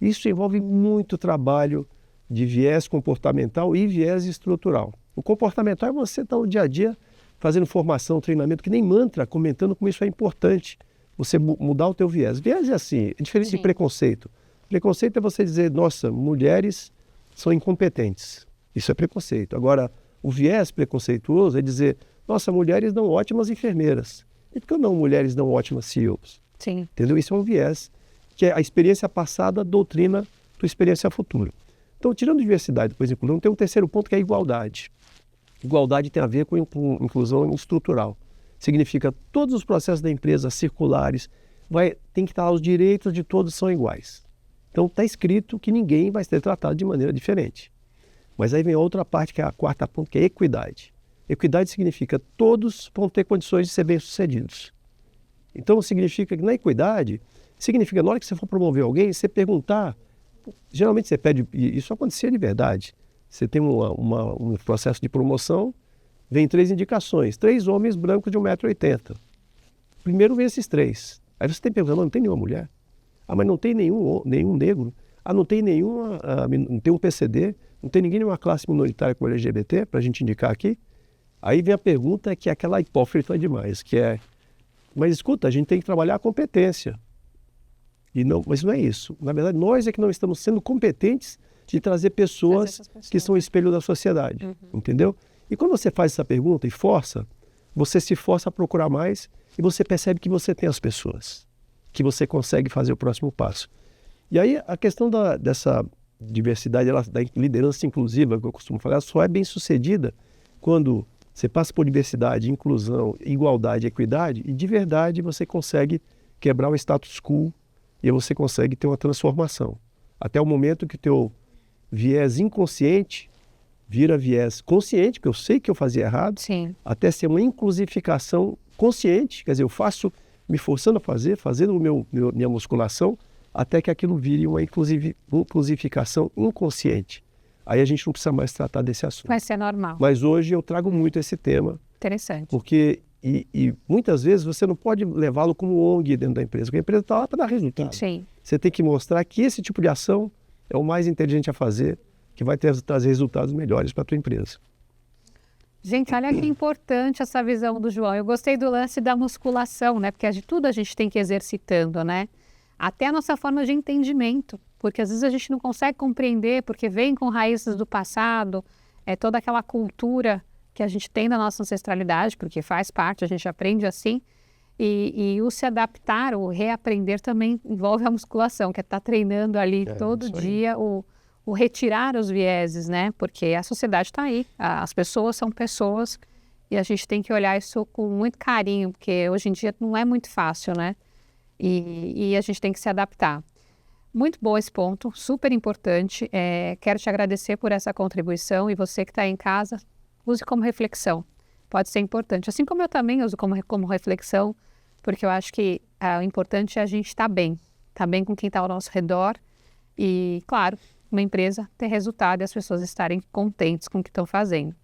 Isso envolve muito trabalho de viés comportamental e viés estrutural. O comportamental é você estar no dia a dia fazendo formação, treinamento, que nem mantra, comentando como isso é importante, você mudar o teu viés. Viés é assim, é diferente de preconceito. Preconceito é você dizer, nossa, mulheres são incompetentes. Isso é preconceito. Agora, o viés preconceituoso é dizer, nossa, mulheres dão ótimas enfermeiras. E por que não mulheres dão ótimas CEOs? Sim. Entendeu? Isso é um viés, que é a experiência passada, doutrina, tua experiência futura. Então, tirando diversidade, depois inclusão, tem um terceiro ponto que é a igualdade. Igualdade tem a ver com inclusão estrutural. Significa todos os processos da empresa circulares, tem que estar lá, os direitos de todos são iguais. Então está escrito que ninguém vai ser tratado de maneira diferente. Mas aí vem outra parte, que é a quarta ponto, que é equidade. Equidade significa todos vão ter condições de ser bem-sucedidos. Então significa que na equidade, significa na hora que você for promover alguém, você perguntar, geralmente você pede, e isso acontecia de verdade, você tem um processo de promoção, vem 3 indicações, 3 homens brancos de 1,80 m. Primeiro vem esses 3. Aí você tem que perguntar, não tem nenhuma mulher? Ah, mas não tem nenhum negro? Ah, não tem não tem um PCD? Não tem ninguém de uma classe minoritária como LGBT para a gente indicar aqui? Aí vem a pergunta que é aquela hipócrita demais, que é, mas escuta, a gente tem que trabalhar a competência. Mas não é isso. Na verdade, nós é que não estamos sendo competentes de trazer pessoas que são o espelho da sociedade, entendeu? E quando você faz essa pergunta e força, você se força a procurar mais e você percebe que você tem as pessoas, que você consegue fazer o próximo passo. E aí a questão dessa diversidade, da liderança inclusiva, que eu costumo falar, ela só é bem sucedida quando você passa por diversidade, inclusão, igualdade, equidade, e de verdade você consegue quebrar o status quo e aí você consegue ter uma transformação. Até o momento que o teu viés inconsciente vira viés consciente, porque eu sei que eu fazia errado, Sim. até ser uma inclusificação consciente, quer dizer, eu faço, me forçando a fazer, fazendo minha musculação, até que aquilo vire uma inclusificação inconsciente. Aí a gente não precisa mais tratar desse assunto. Vai ser normal. Mas hoje eu trago muito esse tema. Interessante. Porque, e muitas vezes você não pode levá-lo como ONG dentro da empresa, porque a empresa está lá para dar resultado. Sim. Você tem que mostrar que esse tipo de ação é o mais inteligente a fazer, que vai trazer resultados melhores para a tua empresa. Gente, olha que importante essa visão do João. Eu gostei do lance da musculação, né? Porque de tudo a gente tem que ir exercitando, né? Até a nossa forma de entendimento. Porque às vezes a gente não consegue compreender, porque vem com raízes do passado, toda aquela cultura que a gente tem da nossa ancestralidade, porque faz parte, a gente aprende assim. E o se adaptar, o reaprender também envolve a musculação, que é estar treinando ali todo dia o retirar os vieses, né? Porque a sociedade está aí, as pessoas são pessoas e a gente tem que olhar isso com muito carinho, porque hoje em dia não é muito fácil, né? E a gente tem que se adaptar. Muito bom esse ponto, super importante. Quero te agradecer por essa contribuição e você que está em casa, use como reflexão. Pode ser importante, assim como eu também uso como reflexão, porque eu acho que o importante é a gente estar bem com quem está ao nosso redor e, claro, uma empresa ter resultado e as pessoas estarem contentes com o que estão fazendo.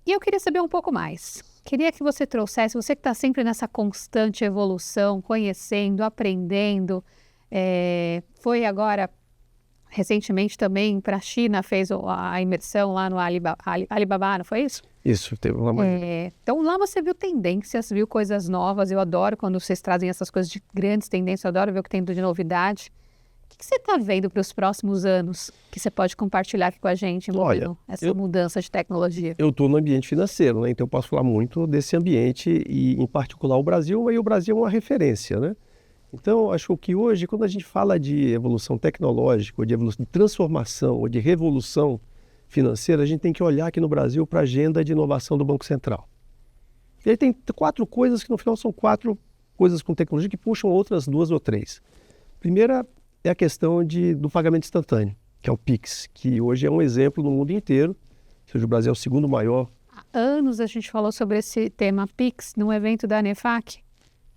E eu queria saber um pouco mais. Queria que você trouxesse, você que está sempre nessa constante evolução, conhecendo, aprendendo, foi agora, recentemente também, para a China, fez a imersão lá no Alibaba, não foi isso? Isso, teve uma maneira. Então lá você viu tendências, viu coisas novas, eu adoro quando vocês trazem essas coisas de grandes tendências, eu adoro ver o que tem de novidade. O que você está vendo para os próximos anos que você pode compartilhar aqui com a gente envolvendo essa mudança de tecnologia? Eu estou no ambiente financeiro, né? Então eu posso falar muito desse ambiente e, em particular, o Brasil. Aí o Brasil é uma referência, né? Então, acho que hoje, quando a gente fala de evolução tecnológica, ou de evolução de transformação, ou de revolução financeira, a gente tem que olhar aqui no Brasil para a agenda de inovação do Banco Central. E aí tem 4 coisas que, no final, são 4 coisas com tecnologia que puxam outras 2 ou 3. Primeira é a questão do pagamento instantâneo, que é o Pix, que hoje é um exemplo no mundo inteiro. Ou seja, o Brasil é o segundo maior. Há anos a gente falou sobre esse tema Pix num evento da ANEFAC.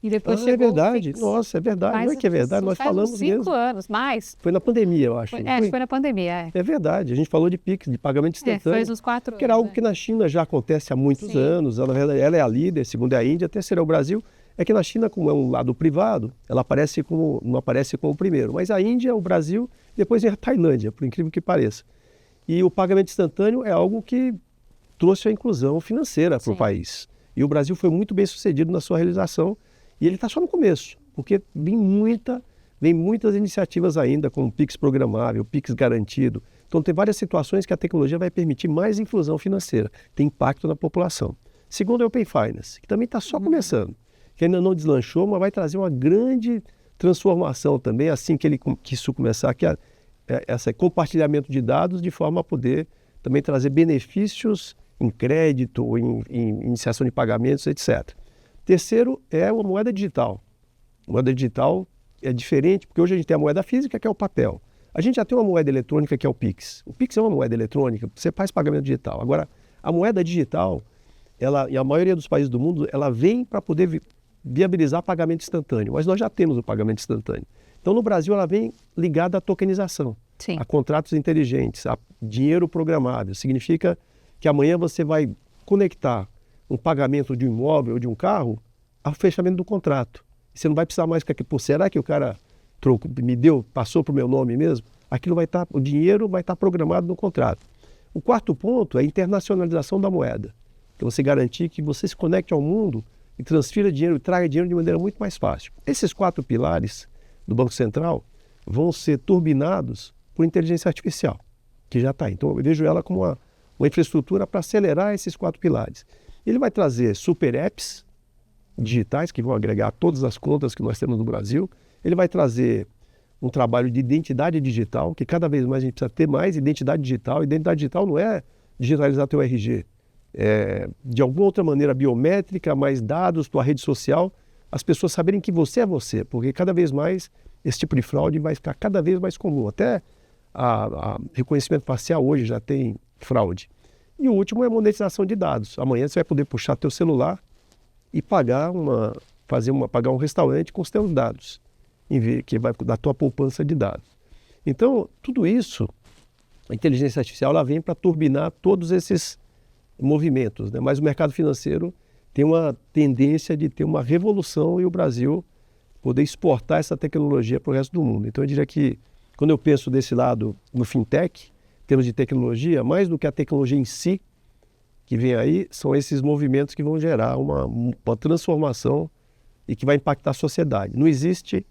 E depois é verdade. Nossa, é verdade. Não é que é verdade, nós falamos mesmo. 5 anos, mais. Foi na pandemia, eu acho. Foi na pandemia, É verdade, a gente falou de Pix, de pagamento instantâneo. Foi uns 4 anos. Que era algo que na China já acontece há muitos anos. Na verdade, ela é a líder, segundo é a Índia, terceiro é o Brasil. É que na China, como é um lado privado, ela não aparece como o primeiro. Mas a Índia, o Brasil, depois vem a Tailândia, por incrível que pareça. E o pagamento instantâneo é algo que trouxe a inclusão financeira para o país. E o Brasil foi muito bem sucedido na sua realização, e ele está só no começo, porque vem muitas iniciativas ainda, como o Pix programável, o Pix garantido. Então tem várias situações que a tecnologia vai permitir mais inclusão financeira, tem impacto na população. Segundo é o Open Finance, que também está só começando, que ainda não deslanchou, mas vai trazer uma grande transformação também, assim que isso começar, que esse compartilhamento de dados de forma a poder também trazer benefícios em crédito, em iniciação de pagamentos, etc. Terceiro é uma moeda digital. A moeda digital é diferente, porque hoje a gente tem a moeda física, que é o papel. A gente já tem uma moeda eletrônica, que é o Pix. O Pix é uma moeda eletrônica, você faz pagamento digital. Agora, a moeda digital, em a maioria dos países do mundo, ela vem para poder viabilizar pagamento instantâneo, mas nós já temos o pagamento instantâneo. Então, no Brasil, ela vem ligada à tokenização, a contratos inteligentes, a dinheiro programável. Significa que amanhã você vai conectar um pagamento de um imóvel ou de um carro ao fechamento do contrato. Você não vai precisar mais ficar aqui, será que o cara passou para o meu nome mesmo? O dinheiro vai estar programado no contrato. O quarto ponto é a internacionalização da moeda. Então, você garantir que você se conecte ao mundo e transfira dinheiro, e traga dinheiro de maneira muito mais fácil. Esses 4 pilares do Banco Central vão ser turbinados por inteligência artificial, que já está. Então, eu vejo ela como uma infraestrutura para acelerar esses 4 pilares. Ele vai trazer super apps digitais que vão agregar todas as contas que nós temos no Brasil. Ele vai trazer um trabalho de identidade digital, que cada vez mais a gente precisa ter mais identidade digital. Identidade digital não é digitalizar teu RG. De alguma outra maneira biométrica, mais dados, tua rede social, as pessoas saberem que você é você, porque cada vez mais esse tipo de fraude vai ficar cada vez mais comum. Até a reconhecimento facial hoje já tem fraude. E o último é a monetização de dados. Amanhã você vai poder puxar teu celular e pagar um restaurante com os teus dados, que vai dar tua poupança de dados. Então, tudo isso, a inteligência artificial, ela vem para turbinar todos esses movimentos, né? Mas o mercado financeiro tem uma tendência de ter uma revolução e o Brasil poder exportar essa tecnologia para o resto do mundo. Então, eu diria que, quando eu penso desse lado no fintech, em termos de tecnologia, mais do que a tecnologia em si, que vem aí, são esses movimentos que vão gerar uma transformação e que vai impactar a sociedade. Não existe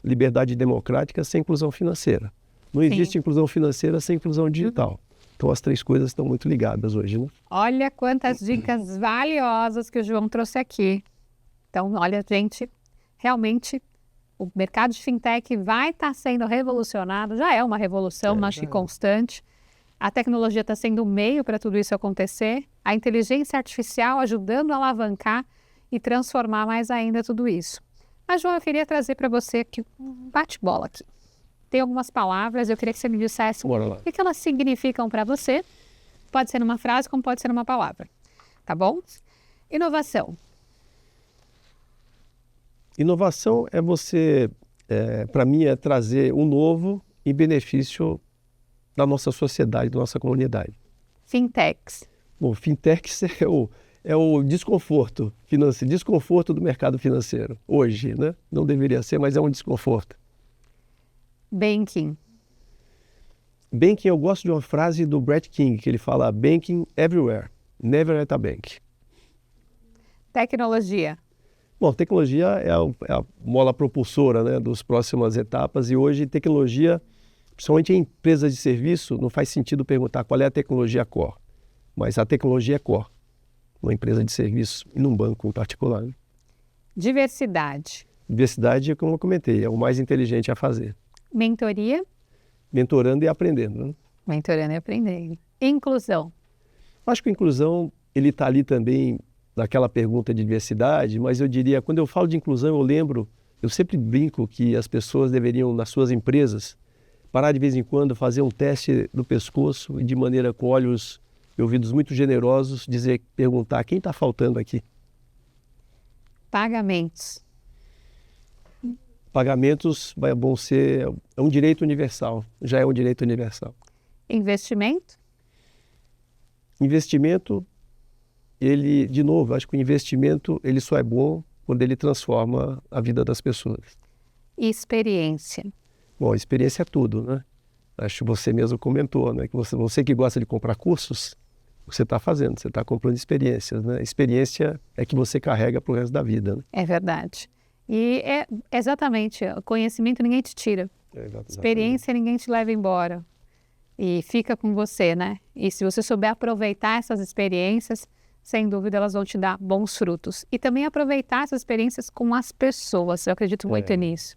liberdade democrática sem inclusão financeira. Não existe inclusão financeira sem inclusão digital. Então, as 3 coisas estão muito ligadas hoje, né? Olha quantas dicas valiosas que o João trouxe aqui. Então, olha, gente, realmente o mercado de fintech vai estar sendo revolucionado, já é uma revolução, acho que constante. A tecnologia está sendo o meio para tudo isso acontecer, a inteligência artificial ajudando a alavancar e transformar mais ainda tudo isso. Mas, João, eu queria trazer para você aqui um bate-bola aqui. Tem algumas palavras, eu queria que você me dissesse o que elas significam para você. Pode ser numa frase, como pode ser numa palavra. Tá bom? Inovação. Inovação é para mim, é trazer o novo em benefício da nossa sociedade, da nossa comunidade. Fintechs. Bom, fintechs é o desconforto financeiro, desconforto do mercado financeiro hoje, né? Não deveria ser, mas é um desconforto. Banking. Banking, eu gosto de uma frase do Brett King, que ele fala banking everywhere, never at a bank. Tecnologia. Bom, tecnologia é a mola propulsora, né, das próximas etapas, e hoje tecnologia, principalmente em empresas de serviço, não faz sentido perguntar qual é a tecnologia core, mas a tecnologia é core, numa empresa de serviço e num banco em particular. Né? Diversidade. Diversidade, como eu comentei, é o mais inteligente a fazer. Mentoria. Mentorando e aprendendo. Né? Mentorando e aprendendo. Inclusão. Acho que a inclusão, ele está ali também naquela pergunta de diversidade, mas eu diria, quando eu falo de inclusão, eu sempre brinco que as pessoas deveriam, nas suas empresas, parar de vez em quando, fazer um teste no pescoço e de maneira com olhos e ouvidos muito generosos, perguntar quem está faltando aqui. Pagamentos. Pagamentos vão ser um direito universal, já é um direito universal. Investimento. Investimento, de novo, acho que o investimento ele só é bom quando ele transforma a vida das pessoas. Experiência. Bom, experiência é tudo, né? Acho que você mesmo comentou, né? Que você que gosta de comprar cursos, o que você está fazendo, você está comprando experiências, né? Experiência é que você carrega para o resto da vida, né? É verdade. E é exatamente, o conhecimento ninguém te tira. Experiência ninguém te leva embora. E fica com você, né? E se você souber aproveitar essas experiências, sem dúvida elas vão te dar bons frutos. E também aproveitar essas experiências com as pessoas, eu acredito muito nisso.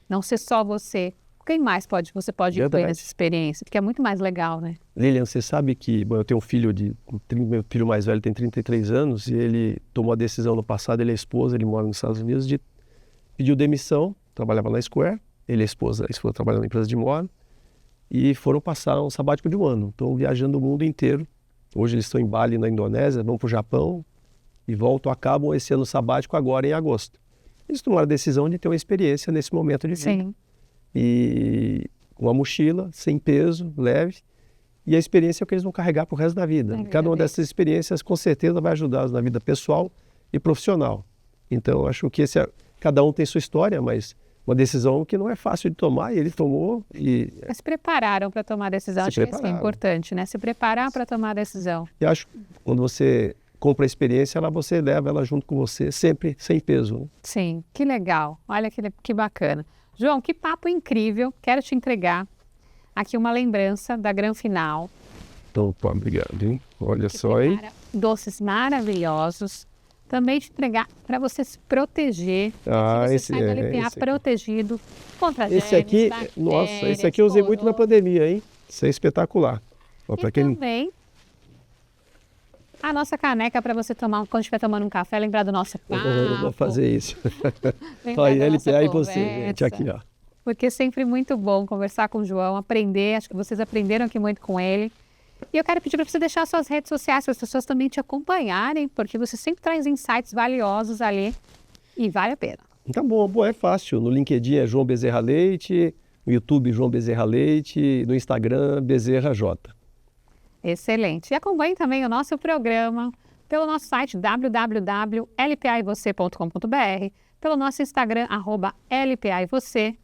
Não ser só você. Quem mais você pode incluir nessa experiência? Porque é muito mais legal, né? Lilian, você sabe que eu tenho um filho meu filho mais velho tem 33 anos e ele tomou a decisão no passado, ele é esposa, ele mora nos Estados Unidos, de pediu demissão, trabalhava na Square, ele e a esposa trabalhava na empresa de moda e foram passar um sabático de um ano. Estão viajando o mundo inteiro. Hoje eles estão em Bali, na Indonésia, vão para o Japão e acabam esse ano sabático agora em agosto. Eles tomaram a decisão de ter uma experiência nesse momento de vida. Sim. E uma mochila, sem peso, leve, e a experiência é o que eles vão carregar para o resto da vida. Cada uma dessas experiências com certeza vai ajudá-los na vida pessoal e profissional. Então acho que cada um tem sua história, mas uma decisão que não é fácil de tomar, e ele tomou e... Mas se prepararam para tomar a decisão, acho que isso é importante, né? Se preparar para tomar a decisão. Eu acho que quando você compra a experiência, você leva ela junto com você, sempre sem peso. Né? Sim, que legal. Olha que bacana. João, que papo incrível. Quero te entregar aqui uma lembrança da Gran Final. Então, obrigado, hein? Olha só, hein? Doces maravilhosos. Também te entregar para você se proteger. Você sai do LPA protegido contra germes, esse aqui, nossa, esse aqui eu usei muito na pandemia, hein? Isso é espetacular. Ó, e também a nossa caneca para você tomar, quando estiver tomando um café, lembrar do nosso papo. Eu vou fazer isso. Olha, LPA e você, gente, aqui, ó. Porque é sempre muito bom conversar com o João, aprender. Acho que vocês aprenderam aqui muito com ele. E eu quero pedir para você deixar suas redes sociais, para as pessoas também te acompanharem, porque você sempre traz insights valiosos ali e vale a pena. Tá bom, é fácil. No LinkedIn é João Bezerra Leite, no YouTube João Bezerra Leite, no Instagram Bezerra J. Excelente. E acompanhe também o nosso programa pelo nosso site www.lpaivocê.com.br, pelo nosso Instagram, @lpaivocê,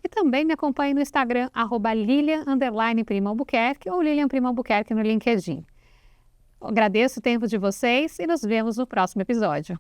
e também me acompanhe no Instagram, @Lilian_Prima Albuquerque ou Lilian Prima Albuquerque no LinkedIn. Agradeço o tempo de vocês e nos vemos no próximo episódio.